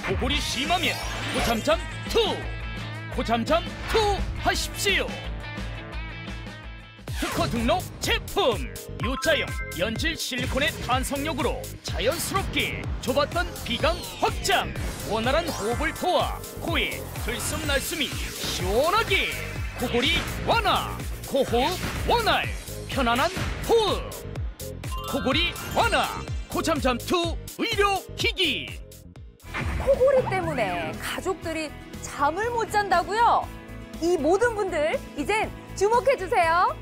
코골이 심하면 고참잠 2! 고참잠 2 하십시오. 특허 등록 제품! U자형 연질 실리콘의 탄성력으로 자연스럽게 좁았던 비강 확장, 원활한 호흡을 도와 코의 들숨날숨이 시원하게, 코골이 완화, 코호흡 원활, 편안한 호흡, 코골이 완화 고참잠2 의료기기. 코골이 때문에 가족들이 잠을 못 잔다고요? 이 모든 분들 이젠 주목해주세요.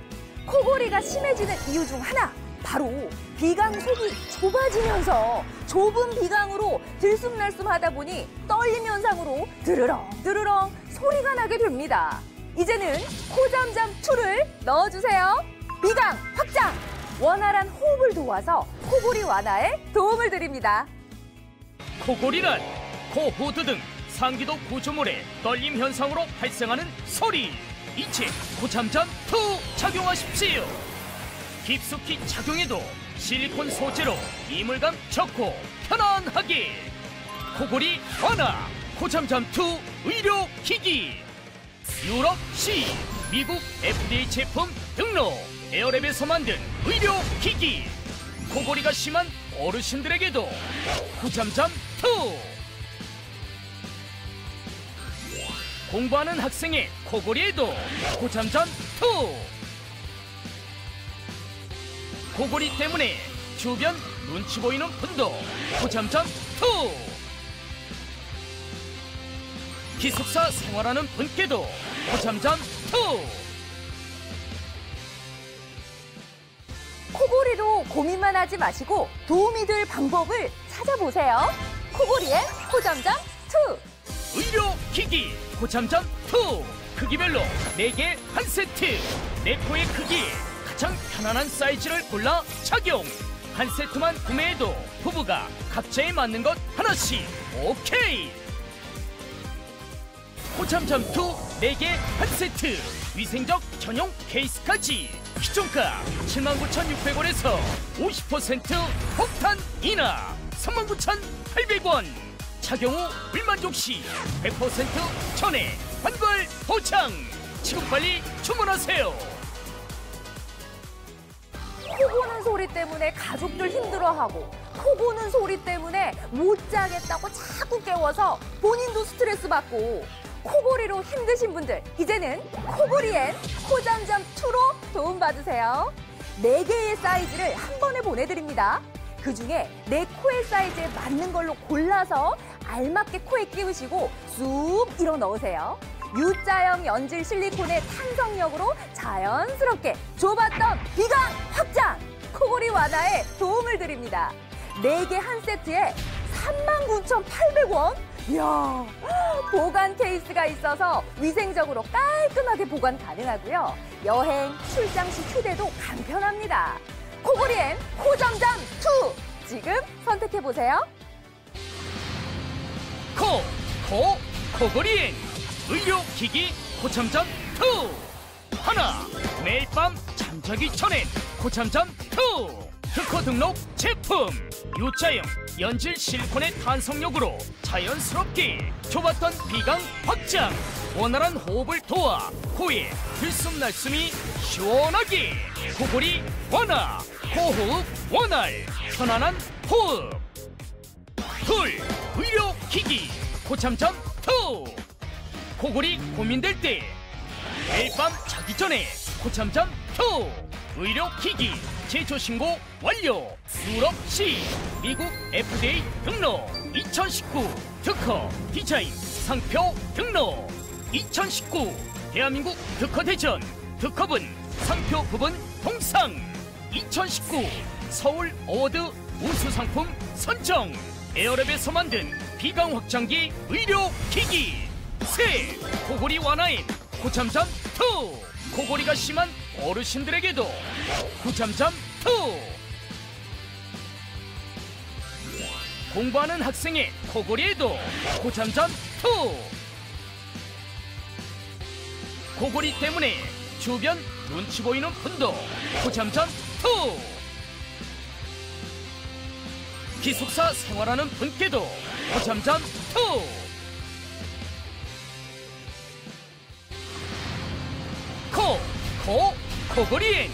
코골이가 심해지는 이유 중 하나, 바로 비강 속이 좁아지면서 좁은 비강으로 들숨날숨 하다 보니 떨림 현상으로 드르렁 드르렁 소리가 나게 됩니다. 이제는 코잠잠2를 넣어주세요. 비강 확장! 원활한 호흡을 도와서 코골이 완화에 도움을 드립니다. 코골이란 코호드 등 상기도 구조물의 떨림 현상으로 발생하는 소리. 이체 고참잠2 착용하십시오. 깊숙이 착용해도 실리콘 소재로 이물감 적고 편안하게, 코골이 완화 고참잠2 의료기기. 유럽 C, 미국 FDA 제품 등록, 에어랩에서 만든 의료기기. 코골이가 심한 어르신들에게도 고참잠2. 공부하는 학생의 코골이에도 고참잠2. 코골이 때문에 주변 눈치 보이는 분도 고참잠2. 기숙사 생활하는 분께도 고참잠2. 코골이로 고민만 하지 마시고 도움이 될 방법을 찾아보세요. 코골이의 코잠잠2. 의료기기 고참잠2. 크기별로 4개 한 세트. 내 코의 크기에 가장 편안한 사이즈를 골라 착용. 한 세트만 구매해도 부부가 각자에 맞는 것 하나씩 오케이. 고참잠2 4개 한 세트. 위생적 전용 케이스까지. 기존가 79,600원에서 50% 폭탄 인하 39,800원. 착용 후 불만족 시 100% 전액 환불 보장. 지금 빨리 주문하세요. 코 고는 소리 때문에 가족들 힘들어하고, 코 고는 소리 때문에 못 자겠다고 자꾸 깨워서 본인도 스트레스 받고, 코골이로 힘드신 분들, 이제는 코골이엔 코잠잠2로 도움받으세요. 4개의 사이즈를 한 번에 보내드립니다. 그중에 내 코의 사이즈에 맞는 걸로 골라서 알맞게 코에 끼우시고 쑥 일어 넣으세요. U자형 연질 실리콘의 탄성력으로 자연스럽게 좁았던 비강 확장! 코골이 완화에 도움을 드립니다. 4개 한 세트에 39,800원? 이야, 보관 케이스가 있어서 위생적으로 깔끔하게 보관 가능하고요. 여행, 출장 시 휴대도 간편합니다. 코골이엔 코잠잠2 지금 선택해보세요. 코골이엔 의료기기 고참잠2. 하나, 매일 밤 잠자기 전엔 고참잠2. 특허 등록 제품. U자형 연질 실리콘의 탄성력으로 자연스럽게 좁았던 비강 확장, 원활한 호흡을 도와 코의 들숨날숨이 시원하게, 코골이 완화, 코호흡 원활, 편안한 호흡. 둘, 의료기기 고참잠2. 코골이 고민될 때 매일 밤 자기 전에 고참잠2 의료기기 제조신고 완료. 유럽 C, 미국 FDA 등록. 2019 특허 디자인 상표 등록. 2019 대한민국 특허대전 특허분 상표 부분 동상. 2019 서울 어워드 우수상품 선정. 에어랩에서 만든 비강 확장기 의료기기. 셋, 코골이 완화엔 고참잠2. 코골이가 심한 어르신들에게도 고참잠2. 공부하는 학생의 코골이에도 고참잠2. 코골이 때문에 주변 눈치 보이는 분도 고참잠2. 기숙사 생활하는 분께도 고참잠2. 코골이엔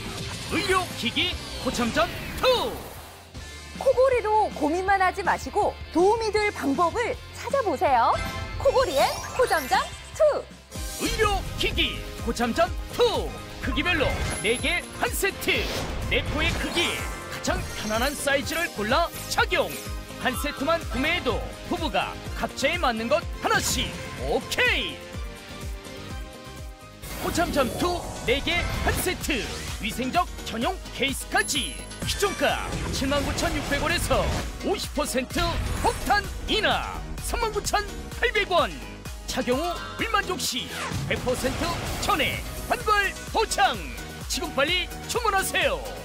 의료기기 고참전 2. 코골이로 고민만 하지 마시고 도움이 될 방법을 찾아보세요. 코골이의 고참전 2. 의료기기 고참전 2. 크기별로 4개 한 세트. 내 코의 크기에 가장 편안한 사이즈를 골라 착용. 한 세트만 구매해도 부부가 각자에 맞는 것 하나씩 오케이. 고참전 2 4개 한 세트. 위생적 전용 케이스까지. 기존가 79,600원에서 50% 폭탄 인하 39,800원. 착용 후 불만족 시 100% 전액 환불 보장. 지금 빨리 주문하세요.